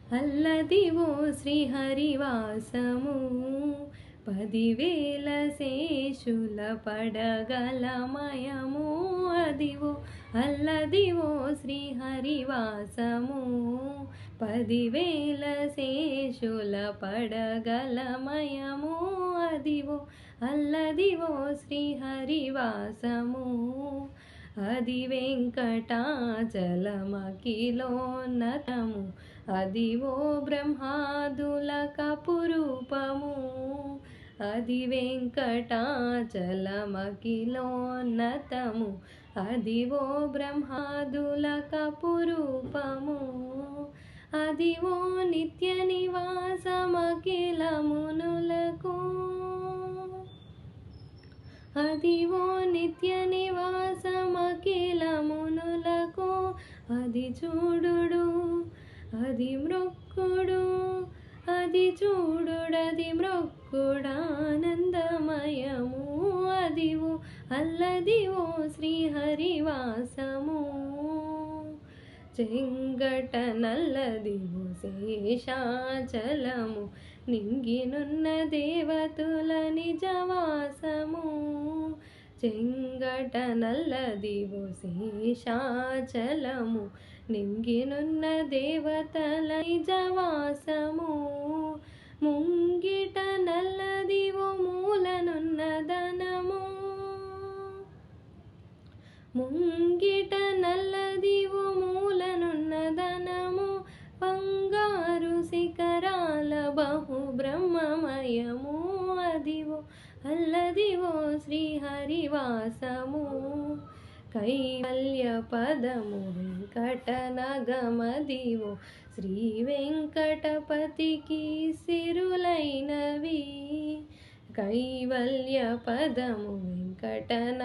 అల్లదివో శ్రీహరివాసము 10,000 శేషుల పడగలమయము అదివో అల్లదివో శ్రీహరివాసము 10,000 శేషుల పడగలమయము అదివో అల్లదివో శ్రీహరివాసము అది వెంకటాచలమఖిలోన్నతము అదివో బ్రహ్మాదులకపురూపము అది వెంకటాచలమఖిలోన్నతము అదివో బ్రహ్మాదులకపురూపము అదివో నిత్య నివాసమఖిల మునులకు అదివో నిత్య నివాసమఖిల మునులకు అది చూడుడు అది మ్రొక్కుడు అది చూడుడది మ్రొక్కుడానందమయము అదివో అల్లదివో శ్రీహరివాసము చెంగట నల్లదివో శేషాచలము నింగినున్న దేవతుల నిజవాసము చెంగట నల్లదివో శేషాచలము నింగినున్న దేవతల నిజవాసము ముంగిట నల్లదివో మూలనున్న ధనము ముంగిట నల్లదివో మూలనున్న ధనము బంగారు శిఖరాల బహు బ్రహ్మమయము అదివో అల్లదివో శ్రీహరివాసము కైవల్య పదము వెంకటనగమదివో శ్రీ వెంకటపతికి సిరులైనవి కైవల్య పదము వెంకటనగమదివో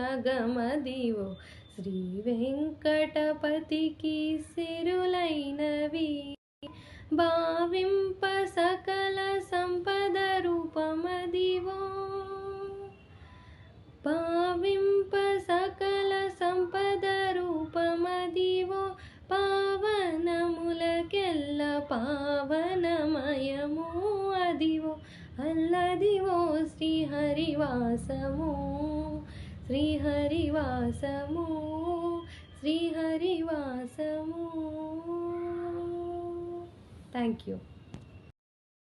శ్రీ వెంకటపతికి సిరులైనవి భావింప సకల సంపద రూపమదివో భావింప సకల సంపద రూపమదివో పావనములకెల్ల పావనమయము అదివో అల్లదివో శ్రీహరివాసము శ్రీహరివాసము శ్రీహరివాసము థ్యాంక్ యూ